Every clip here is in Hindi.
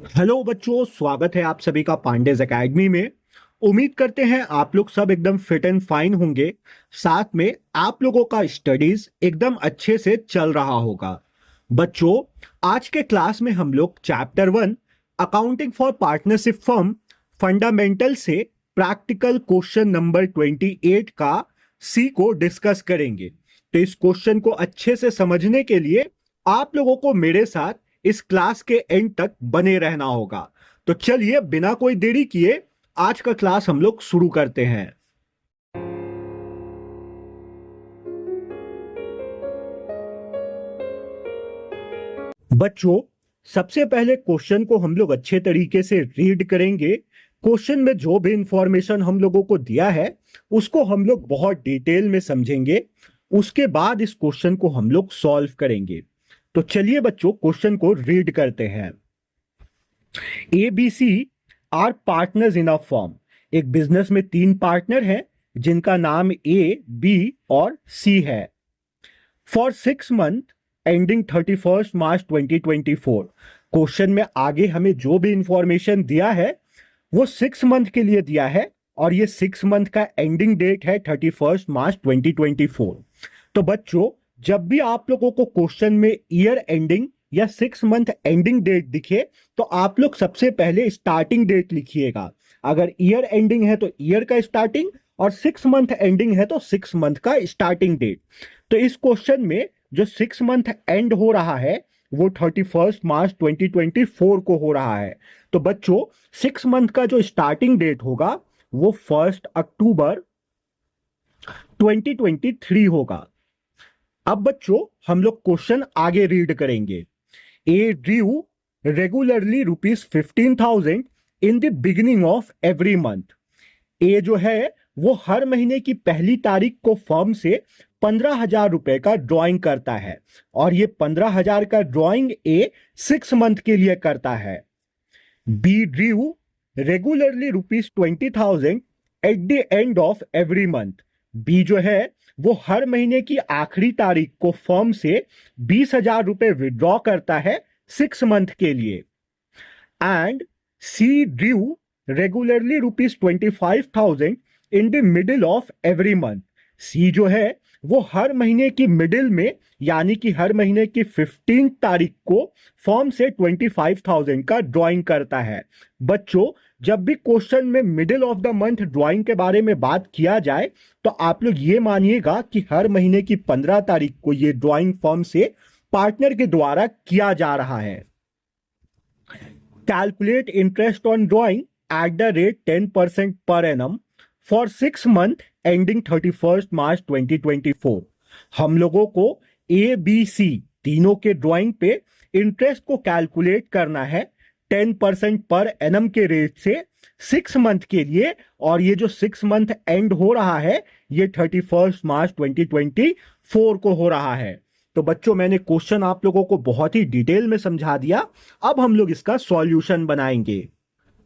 हेलो बच्चों, स्वागत है आप सभी का पांडेज एकेडमी में। उम्मीद करते हैं आप लोग सब एकदम फिट एंड फाइन होंगे। साथ में आप लोगों का स्टडीज एकदम अच्छे से चल रहा होगा। बच्चों, आज के क्लास में हम लोग chapter 1 accounting for partnership firm fundamental से प्रैक्टिकल क्वेश्चन नंबर 28 का सी को डिस्कस करेंगे। तो इस क्वेश्चन को अच्छे से समझने के लिए आप लोगों को मेरे साथ इस क्लास के एंड तक बने रहना होगा। तो चलिए बिना कोई देरी किए आज का क्लास हम लोग शुरू करते हैं। बच्चों, सबसे पहले क्वेश्चन को हम लोग अच्छे तरीके से रीड करेंगे। क्वेश्चन में जो भी इंफॉर्मेशन हम लोगों को दिया है उसको हम लोग बहुत डिटेल में समझेंगे। उसके बाद इस क्वेश्चन को हम लोग सॉल्व करेंगे। तो चलिए बच्चों, क्वेश्चन को रीड करते हैं। ABC are partners in a firm. एक बिजनेस में 3 पार्टनर हैं जिनका नाम A, B और C है। For 6 month ending 31 March 2024। Question में आगे हमें जो भी इंफॉर्मेशन दिया है वो 6 मंथ के लिए दिया है और ये 6 मंथ का एंडिंग डेट है 31 मार्च 2024। तो बच्चों, जब भी आप लोगों को क्वेश्चन में ईयर एंडिंग या 6 मंथ एंडिंग डेट दिखे तो आप लोग सबसे पहले स्टार्टिंग डेट लिखिएगा। अगर ईयर एंडिंग है तो ईयर का स्टार्टिंग और 6 मंथ एंडिंग है तो 6 मंथ का स्टार्टिंग डेट। तो इस क्वेश्चन में जो 6 मंथ एंड हो रहा है वो 31 मार्च 2024 को हो रहा है। तो बच्चों, 6 मंथ का जो स्टार्टिंग डेट होगा वो 1 अक्टूबर 2023 होगा। अब बच्चों, हम लोग क्वेश्चन आगे रीड करेंगे। A due regularly ₹15,000 in the beginning of every month. A जो है वो हर महीने की पहली तारीख को फर्म से 15,000 रुपए का ड्रॉइंग करता है और ये 15,000 का ड्रॉइंग ए 6 मंथ के लिए करता है। B due regularly ₹20,000 at the end of every month. B जो है वो हर महीने की आखिरी तारीख को फर्म से 20,000 रुपए विड्रॉ करता है 6 मंथ के लिए। And C due regularly ₹25,000 in the middle of every month. C जो है वो हर महीने की मिडिल में यानी कि हर महीने की 15 तारीख को फर्म से 25,000 का ड्राइंग करता है। बच्चों, जब भी क्वेश्चन में middle of the month drawing के बारे में बात किया जाए तो आप लोग ये मानिएगा कि हर महीने की 15 तारीख को ये ड्राइंग फर्म से पार्टनर के द्वारा किया जा रहा है। Calculate interest on drawing at the rate 10% per annum for 6 month ending 31 मार्च 2024। हम लोगों को ABC तीनों के ड्राइंग पे इंटरेस्ट को कैलकुलेट करना है 10% पर एनम के रेट से 6 मंथ के लिए और ये जो 6 मंथ एंड हो रहा है ये 31 मार्च 2024 को हो रहा है। तो बच्चों, मैंने क्वेश्चन आप लोगों को बहुत ही डिटेल में समझा दिया। अब हम लोग इसका सॉल्यूशन बनाएंगे।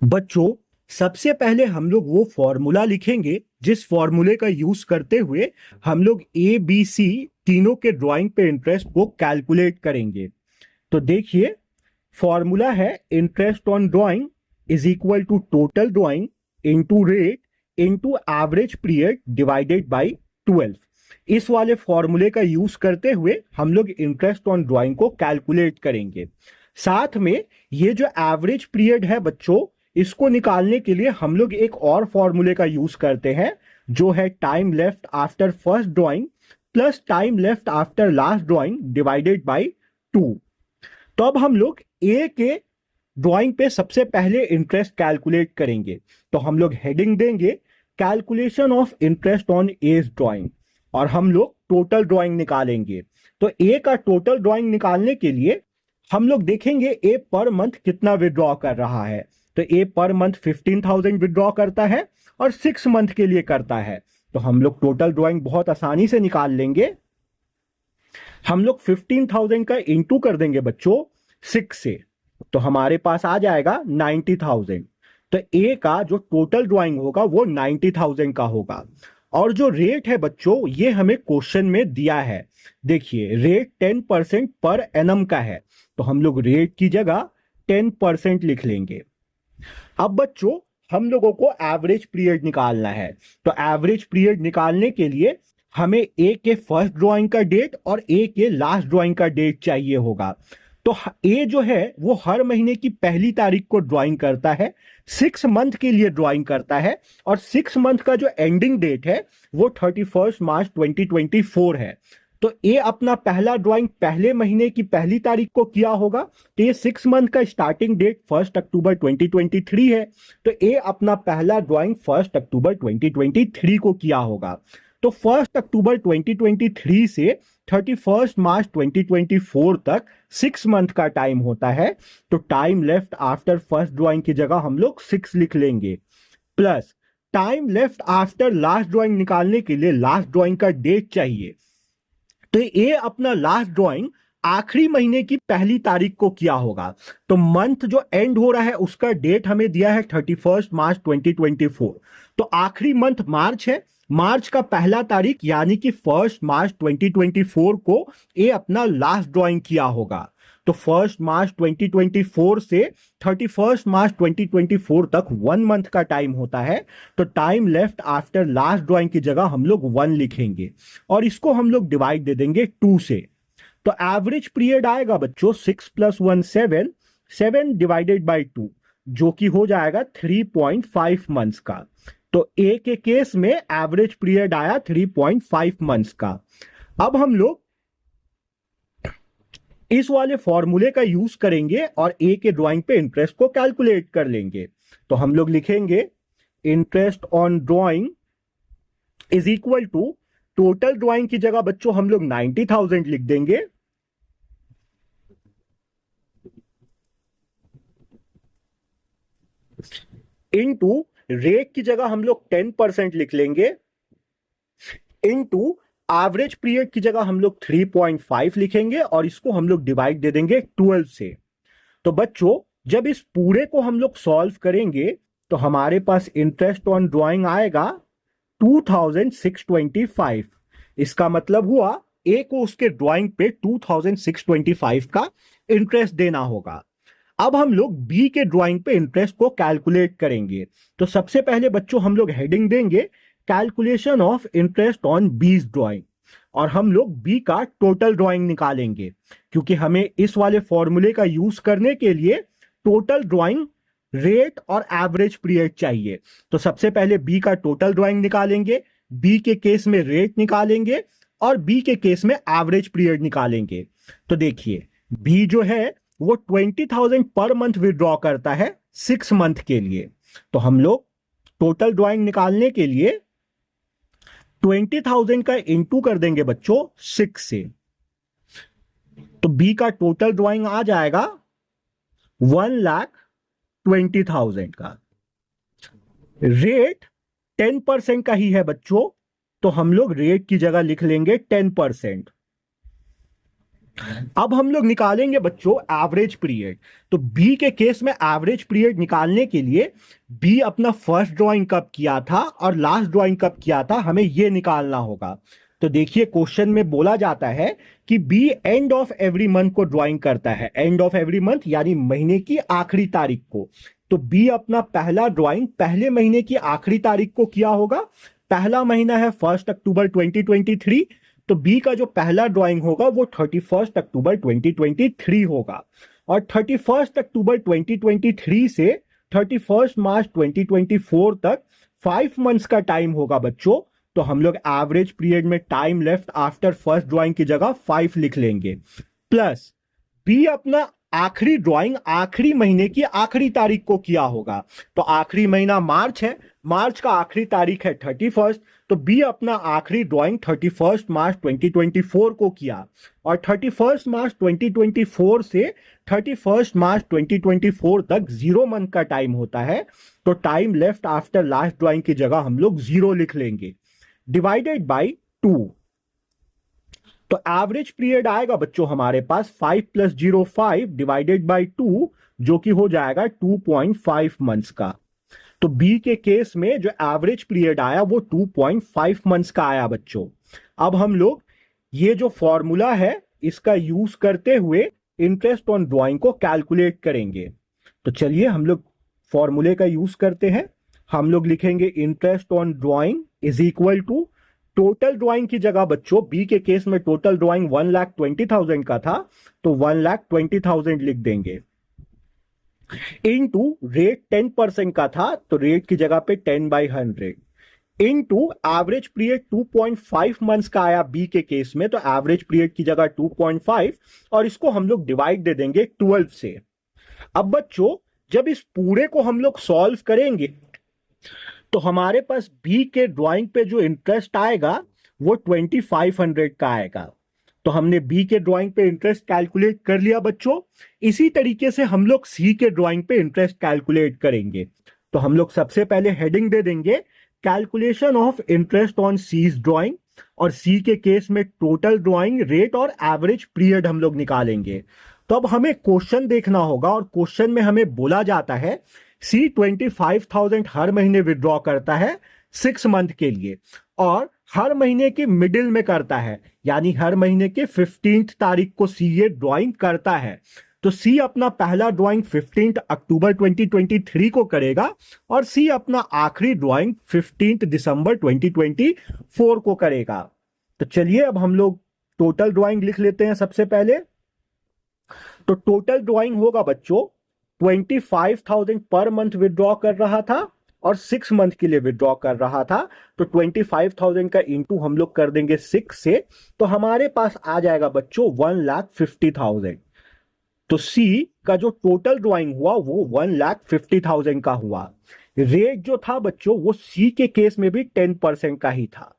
बच्चों, सबसे पहले हम लोग वो फॉर्मूला लिखेंगे जिस फॉर्मूले का यूज करते हुए हम लोग ABC तीनों के ड्राइंग पे इंटरेस्ट को कैलकुलेट करेंगे। तो देखिए, फॉर्मूला है interest on drawing is equal to total drawing into rate into average period divided by 12। इस वाले फॉर्मूले का यूज करते हुए हम लोग इंटरेस्ट ऑन ड्राइंग को कैलकुलेट करेंगे। साथ में ये जो एवरेज पीरियड है बच्चों, इसको निकालने के लिए हम लोग एक और फॉर्मूले का यूज करते हैं जो है time left after first drawing plus time left after last drawing divided by 2। तो अब हम लोग ए के ड्राइंग पे सबसे पहले इंटरेस्ट कैलकुलेट करेंगे। तो हम लोग हेडिंग देंगे calculation of interest on A's drawing और हम लोग टोटल ड्राइंग निकालेंगे। तो ए का टोटल ड्राइंग निकालने के लिए हम लोग देखेंगे ए पर मंथ कितना विड्रॉ कर रहा है। तो ए पर मंथ 15,000 विड्रॉ करता है और 6 मंथ के लिए करता है। तो हम लोग टोटल ड्राइंग बहुत आसानी से निकाल लेंगे। हम लोग 15,000 का इंटू कर देंगे बच्चों 6 से, तो हमारे पास आ जाएगा 90,000। तो ए का जो टोटल ड्राइंग होगा वो 90,000 का होगा। और जो रेट है बच्चों, ये हमें क्वेश्चन में दिया है। देखिए, रेट 10% पर एनम का है, तो हम लोग रेट की जगह 10% लिख लेंगे। अब बच्चों हम लोगों को एवरेज पीरियड निकालना है, तो एवरेज पीरियड निकालने के लिए हमें ए के फर्स्ट ड्राइंग का डेट और ए के लास्ट ड्राइंग का डेट चाहिए होगा। तो ए जो है वो हर महीने की पहली तारीख को ड्राइंग करता है, 6 मंथ के लिए ड्राइंग करता है, और 6 मंथ का जो एंडिंग डेट है वो 31 मार्च 2024 है। तो ए अपना पहला ड्राइंग पहले महीने की पहली तारीख को किया होगा, तो ये 6 मंथ का स्टार्टिंग डेट 1 अक्टूबर 2023 है, तो ए अपना पहला ड्राइंग 1 अक्टूबर 2023 को किया होगा। तो 1 अक्टूबर 2023 से 31 मार्च 2024 तक 6 मंथ का टाइम होता है, तो time left after first drawing की जगह हम लोग 6 लिख लेंगे, plus time left after last drawing निकालने के लिए लास्ट ड्राइंग का डेट चाहिए। तो ये अपना लास्ट ड्राइंग आखिरी महीने की पहली तारीख को किया होगा, तो मंथ जो एंड हो रहा है उसका डेट हमें दिया है 31 मार्च 2024, तो आखिरी मंथ मार्च है, मार्च का पहला तारीख यानी कि 1 मार्च 2024 को ये अपना लास्ट ड्राइंग किया होगा। तो 1 मार्च 2024 से 31 मार्च 2024 तक 1 मंथ का टाइम होता है, तो time left after last drawing की जगह हम लोग 1 लिखेंगे और इसको हम लोग डिवाइड दे देंगे 2 से। तो एवरेज पीरियड आएगा बच्चों 6 + 1 7, 7 डिवाइडेड बाई 2 जो कि हो जाएगा 3.5 मंथ्स का। तो ए के केस में एवरेज पीरियड आया 3.5 मंथ्स का। अब हम लोग इस वाले फॉर्मूले का यूज करेंगे और ए के ड्राइंग पे इंटरेस्ट को कैलकुलेट कर लेंगे। तो हम लोग लिखेंगे interest on drawing is equal to, total drawing की जगह बच्चों हम लोग 90,000 लिख देंगे, इनटू रेट की जगह हम लोग 10% लिख लेंगे, इनटू एवरेज पीरियड की जगह हम लोग 3.5 लिखेंगे और इसको हम लोग डिवाइड दे देंगे 12 से। तो बच्चों जब इस पूरे को हम लोग सॉल्व करेंगे तो हमारे पास इंटरेस्ट ऑन ड्राइंग आएगा 2625। इसका मतलब हुआ ए को उसके ड्राइंग पे 2625 का इंटरेस्ट देना होगा। अब हम लोग बी के ड्राइंग पे इंटरेस्ट को कैलकुलेट करेंगे। तो सबसे पहले बच्चों हम लोग हेडिंग देंगे कैलकुलेशन ऑफ इंटरेस्ट ऑन बीज ड्राइंग, और हम लोग बी का टोटल ड्राइंग निकालेंगे, क्योंकि हमें इस वाले फॉर्मूले का यूज करने के लिए टोटल ड्राइंग, रेट और एवरेज पीरियड चाहिए। तो सबसे पहले बी का टोटल ड्राइंग निकालेंगे, बी के केस में रेट निकालेंगे और बी के केस में एवरेज पीरियड निकालेंगे। तो देखिए बी जो है वो 20,000 पर मंथ विड्रॉ करता है 6 मंथ के लिए। तो हम लोग टोटल ड्राइंग निकालने के लिए 20,000 का इंटू कर देंगे बच्चों 6 से, तो बी का टोटल ड्राइंग आ जाएगा 1,20,000 का। रेट 10% का ही है बच्चों, तो हम लोग रेट की जगह लिख लेंगे 10%। अब हम लोग निकालेंगे बच्चों एवरेज पीरियड। तो बी के केस में एवरेज पीरियड निकालने के लिए बी अपना फर्स्ट ड्राइंग कब किया था और लास्ट ड्राइंग कब किया था, हमें यह निकालना होगा। तो देखिए क्वेश्चन में बोला जाता है कि B end of every month को ड्राइंग करता है, एंड ऑफ एवरी मंथ यानी महीने की आखिरी तारीख को। तो बी अपना पहला ड्राइंग पहले महीने की आखिरी तारीख को किया होगा। पहला महीना है 1 अक्टूबर 2023, तो बी का जो पहला ड्राइंग होगा वो 31 अक्टूबर 2023 होगा, और 31 अक्टूबर 2023 से 31 मार्च 2024 तक 5 मंथ्स का टाइम होगा बच्चों। तो हम लोग एवरेज पीरियड में time left after first drawing की जगह 5 लिख लेंगे, प्लस बी अपना आखिरी ड्राइंग आखिरी महीने की आखिरी तारीख को किया होगा। तो आखिरी महीना मार्च है, मार्च का आखिरी तारीख है 31, तो बी अपना आखिरी ड्राइंग 31 मार्च 2024 को किया, और 31 मार्च 2024 से 31 मार्च 2024 तक 0 मंथ का टाइम होता है। तो time left after last drawing की जगह हम लोग 0 लिख लेंगे, डिवाइडेड बाई 2। तो एवरेज पीरियड आएगा बच्चों हमारे पास 5 + 0 5 डिवाइडेड बाई 2 जो कि हो जाएगा 2.5 मंथ्स का। तो बी के केस में जो एवरेज पीरियड आया वो 2.5 मंथ्स का आया बच्चों। अब हम लोग ये जो फॉर्मूला है इसका यूज करते हुए इंटरेस्ट ऑन ड्राइंग को कैलकुलेट करेंगे। तो चलिए हम लोग फॉर्मूले का यूज करते हैं। हम लोग लिखेंगे interest on drawing is equal to, total drawing की जगह बच्चों बी के केस में टोटल ड्राइंग 1,20,000 का था, तो 1,20,000 लिख देंगे, इनटू रेट 10% का था तो रेट की जगह पे 10/100, इनटू एवरेज पीरियड 2.5 मंथ्स का आया बी के केस में, तो एवरेज पीरियड की जगह 2.5 और इसको हम लोग डिवाइड दे देंगे 12 से। अब बच्चों जब इस पूरे को हम लोग सॉल्व करेंगे तो हमारे पास बी के ड्राइंग पे जो इंटरेस्ट आएगा वो 2,500 का आएगा। तो हमने बी के ड्राइंग पे इंटरेस्ट कैलकुलेट कर लिया बच्चों। इसी तरीके से हम लोग सी के ड्राइंग पे इंटरेस्ट कैलकुलेट करेंगे। तो हम लोग सबसे पहले हेडिंग दे देंगे calculation of interest on C's drawing, और सी के केस में टोटल ड्राइंग रेट और एवरेज पीरियड हम लोग निकालेंगे। तो अब हमें क्वेश्चन देखना होगा, और क्वेश्चन में हमें बोला जाता है सी 25,000 हर महीने विड्रॉ करता है 6 मंथ के लिए, और हर महीने के मिडिल में करता है, यानी हर महीने के 15th तारीख को सी ये ड्राइंग करता है। तो सी अपना पहला ड्राइंग 15 अक्टूबर 2023 को करेगा, और सी अपना आखिरी ड्राइंग 15 दिसंबर 2024 को करेगा। तो चलिए अब हम लोग टोटल ड्राइंग लिख लेते हैं सबसे पहले। तो टोटल ड्राइंग होगा बच्चों 25,000 पर मंथ विड्रॉ कर रहा था और 6 मंथ के लिए विड्रॉ कर रहा था। तो 25,000 का इंटू हम लोग कर देंगे 6 से, तो हमारे पास आ जाएगा बच्चों 1,50,000। तो सी का जो टोटल ड्राइंग हुआ वो 1,50,000 का हुआ। रेट जो था बच्चों वो सी के केस में भी 10% का ही था।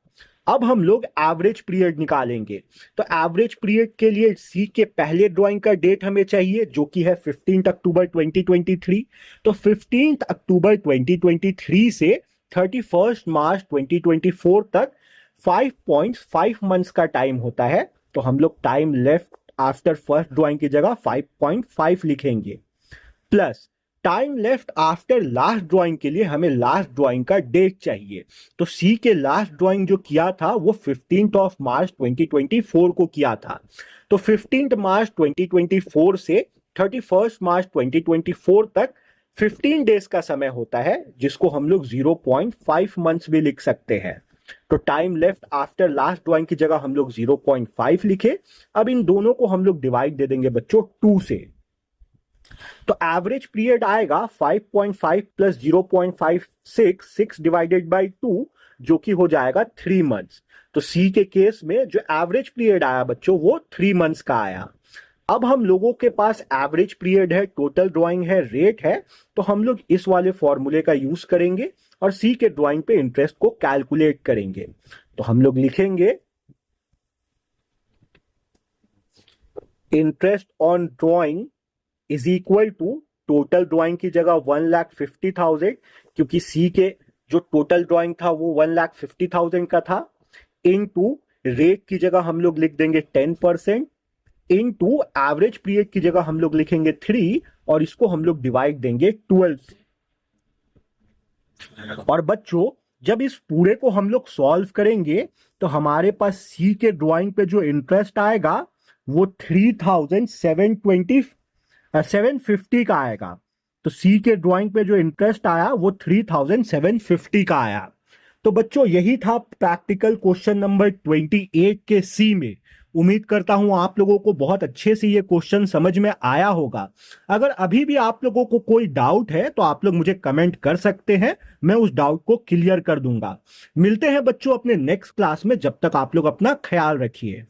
अब हम लोग एवरेज पीरियड निकालेंगे। तो एवरेज पीरियड के लिए सी के पहले ड्राइंग का डेट हमें चाहिए जो कि है 15 अक्टूबर 2023। तो 15 अक्टूबर 2023 से 31 मार्च 2024 तक 5.5 मंथ्स का टाइम होता है। तो हम लोग time left after first drawing की जगह 5.5 लिखेंगे, plus time left after last drawing के लिए हमें लास्ट ड्राइंग का डेट चाहिए। तो सी के लास्ट ड्राइंग जो किया था वो 15 मार्च 2024 को किया था। तो 15 मार्च 2024 से 31 मार्च 2024 तक 15 डेज का समय होता है, जिसको हम लोग 0.5 मंथ्स भी लिख सकते हैं। तो time left after last drawing की जगह हम लोग 0.5 लिखे। अब इन दोनों को हम लोग डिवाइड दे देंगे बच्चों 2 से। तो एवरेज पीरियड आएगा 5.5 प्लस 0.56, 6 डिवाइडेड बाई 2, जो कि हो जाएगा 3 मंथ्स। तो सी के केस में जो एवरेज पीरियड आया बच्चों वो 3 मंथ्स का आया। अब हम लोगों के पास एवरेज पीरियड है, टोटल ड्राइंग है, रेट है, तो हम लोग इस वाले फॉर्मूले का यूज करेंगे और सी के ड्राइंग पे इंटरेस्ट को कैलकुलेट करेंगे। तो हम लोग लिखेंगे interest on drawing is equal to, total drawing की जगह 1,50,000, क्योंकि सी के जो टोटल ड्राइंग था वो 1,50,000 का था, इनटू रेट की जगह हम लोग लिख देंगे 10%, इनटू एवरेज पीरियड की जगह हम लोग लिखेंगे 3, और इसको हम लोग डिवाइड देंगे 12 से। और बच्चों जब इस पूरे को हम लोग सॉल्व करेंगे तो हमारे पास सी के ड्राइंग पे जो इंटरेस्ट आएगा वो 3,750 का आएगा। तो सी के ड्राइंग पे जो इंटरेस्ट आया वो 3,750 का आया। तो बच्चों यही था प्रैक्टिकल क्वेश्चन नंबर 28 के सी में। उम्मीद करता हूं आप लोगों को बहुत अच्छे से ये क्वेश्चन समझ में आया होगा। अगर अभी भी आप लोगों को कोई डाउट है तो आप लोग मुझे कमेंट कर सकते हैं, मैं उस डाउट को क्लियर कर दूंगा। मिलते हैं बच्चों अपने नेक्स्ट क्लास में, जब तक आप लोग अपना ख्याल रखिए।